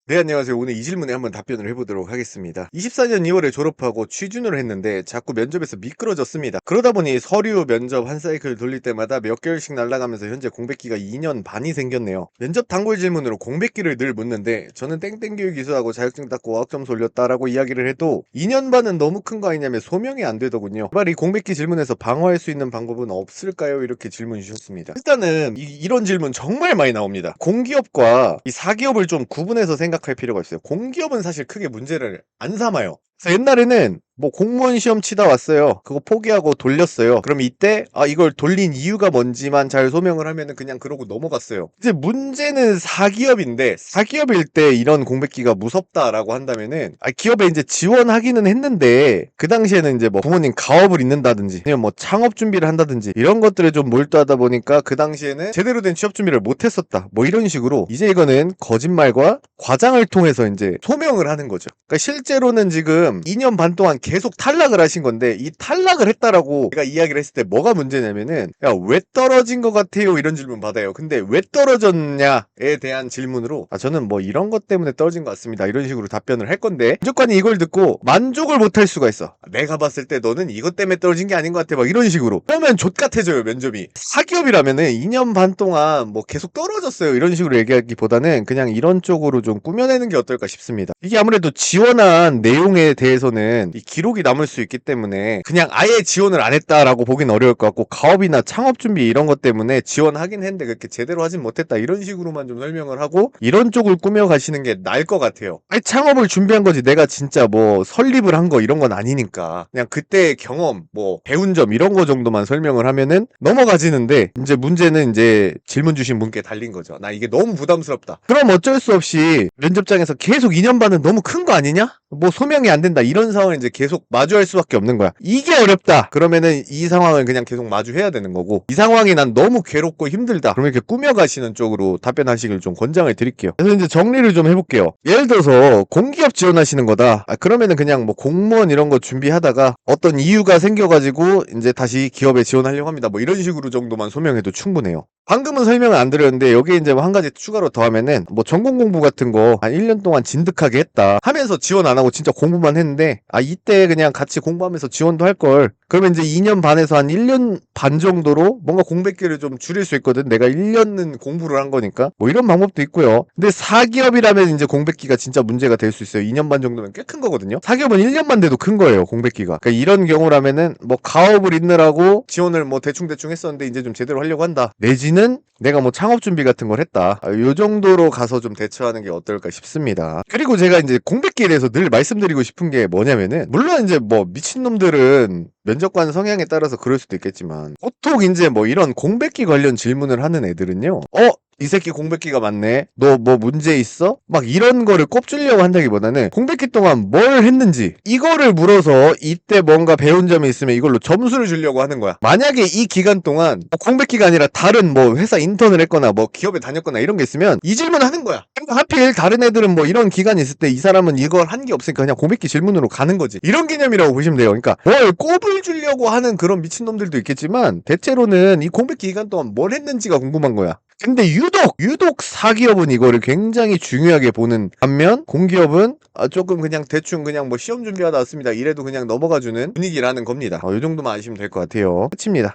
네, 안녕하세요. 오늘 이 질문에 한번 답변을 해보도록 하겠습니다. 24년 2월에 졸업하고 취준을 했는데 자꾸 면접에서 미끄러졌습니다. 그러다 보니 서류 면접 한 사이클 돌릴 때마다 몇 개월씩 날아가면서 현재 공백기가 2년 반이 생겼네요. 면접 단골 질문으로 공백기를 늘 묻는데 저는 땡땡 교육 이수하고 자격증 땄고 어학점수 올렸다라고 이야기를 해도 2년 반은 너무 큰 거 아니냐며 소명이 안 되더군요. 제발 이 공백기 질문에서 방어할 수 있는 방법은 없을까요? 이렇게 질문 주셨습니다. 일단은 이런 질문 정말 많이 나옵니다. 공기업과 이 사기업을 좀 구분해서 생각할 필요가 있어요. 공기업은 사실 크게 문제를 안 삼아요. 그래서 옛날에는 뭐 공무원 시험 치다 왔어요. 그거 포기하고 돌렸어요. 그럼 이때 이걸 돌린 이유가 뭔지만 잘 소명을 하면은 그냥 그러고 넘어갔어요. 이제 문제는 사기업인데, 사기업일 때 이런 공백기가 무섭다라고 한다면은 기업에 이제 지원하기는 했는데 그 당시에는 이제 뭐 부모님 가업을 잇는다든지 아니면 뭐 창업 준비를 한다든지 이런 것들에 좀 몰두하다 보니까 그 당시에는 제대로 된 취업 준비를 못 했었다, 뭐 이런 식으로 이제 이거는 거짓말과 과장을 통해서 이제 소명을 하는 거죠. 그러니까 실제로는 지금 2년 반 동안 계속 탈락을 하신 건데, 이 탈락을 했다라고 제가 이야기를 했을 때 뭐가 문제냐면은, 야, 왜 떨어진 것 같아요? 이런 질문 받아요. 근데 왜 떨어졌냐에 대한 질문으로 저는 뭐 이런 것 때문에 떨어진 것 같습니다, 이런 식으로 답변을 할 건데, 면접관이 이걸 듣고 만족을 못 할 수가 있어. 내가 봤을 때 너는 이것 때문에 떨어진 게 아닌 것 같아, 막 이런 식으로. 그러면 족같아져요, 면접이. 사기업이라면은 2년 반 동안 뭐 계속 떨어졌어요, 이런 식으로 얘기하기보다는 그냥 이런 쪽으로 좀 꾸며내는 게 어떨까 싶습니다. 이게 아무래도 지원한 내용에 대해서는 이 기록이 남을 수 있기 때문에 그냥 아예 지원을 안 했다라고 보긴 어려울 것 같고, 가업이나 창업 준비 이런 것 때문에 지원하긴 했는데 그렇게 제대로 하진 못했다, 이런 식으로만 좀 설명을 하고 이런 쪽을 꾸며 가시는 게 나을 것 같아요. 아니, 창업을 준비한 거지 내가 진짜 뭐 설립을 한 거 이런 건 아니니까 그냥 그때의 경험, 뭐 배운 점 이런 거 정도만 설명을 하면은 넘어가지는데, 이제 문제는 이제 질문 주신 분께 달린 거죠. 나 이게 너무 부담스럽다. 그럼 어쩔 수 없이 면접장에서 계속 2년 반은 너무 큰 거 아니냐? 뭐 소명이 안 된다, 이런 상황을 이제 계속 마주할 수밖에 없는 거야. 이게 어렵다 그러면은 이 상황을 그냥 계속 마주해야 되는 거고, 이 상황이 난 너무 괴롭고 힘들다 그러면 이렇게 꾸며가시는 쪽으로 답변하시길 좀 권장을 드릴게요. 그래서 이제 정리를 좀 해볼게요. 예를 들어서 공기업 지원하시는 거다, 그러면은 그냥 뭐 공무원 이런 거 준비하다가 어떤 이유가 생겨가지고 이제 다시 기업에 지원하려고 합니다, 뭐 이런 식으로 정도만 소명해도 충분해요. 방금은 설명을 안 드렸는데 여기에 이제 뭐 한 가지 추가로 더하면은, 뭐 전공 공부 같은 거 한 1년 동안 진득하게 했다 하면서 지원 안 하고 진짜 공부만 했는데, 이때 그냥 같이 공부하면서 지원도 할 걸. 그러면 이제 2년 반에서 한 1년 반 정도로 뭔가 공백기를 좀 줄일 수 있거든. 내가 1년은 공부를 한 거니까. 뭐 이런 방법도 있고요. 근데 사기업이라면 이제 공백기가 진짜 문제가 될 수 있어요. 2년 반 정도면 꽤 큰 거거든요. 사기업은 1년 반 돼도 큰 거예요, 공백기가. 그러니까 이런 경우라면은 뭐 가업을 잇느라고 지원을 뭐 대충 했었는데 이제 좀 제대로 하려고 한다, 내지는 내가 뭐 창업 준비 같은 걸 했다, 요 정도로 가서 좀 대처하는 게 어떨까 싶습니다. 그리고 제가 이제 공백기에 대해서 늘 말씀드리고 싶은 게 뭐냐면은, 물론 이제 뭐 미친놈들은 면접관 성향에 따라서 그럴 수도 있겠지만, 보통 이제 뭐 이런 공백기 관련 질문을 하는 애들은요, 이 새끼 공백기가 많네, 너 뭐 문제 있어? 막 이런 거를 꼽주려고 한다기보다는 공백기 동안 뭘 했는지 이거를 물어서 이때 뭔가 배운 점이 있으면 이걸로 점수를 주려고 하는 거야. 만약에 이 기간 동안 공백기가 아니라 다른 뭐 회사 인턴을 했거나 뭐 기업에 다녔거나 이런 게 있으면 이 질문 하는 거야. 그러니까 하필 다른 애들은 뭐 이런 기간이 있을 때 이 사람은 이걸 한 게 없으니까 그냥 공백기 질문으로 가는 거지, 이런 개념이라고 보시면 돼요. 그러니까 뭘 꼽을 주려고 하는 그런 미친놈들도 있겠지만, 대체로는 이 공백기 기간 동안 뭘 했는지가 궁금한 거야. 근데 유독 사기업은 이거를 굉장히 중요하게 보는 반면, 공기업은 조금 그냥 대충 그냥 뭐 시험 준비하다 왔습니다 이래도 그냥 넘어가주는 분위기라는 겁니다. 이 정도만 아시면 될 것 같아요. 끝입니다.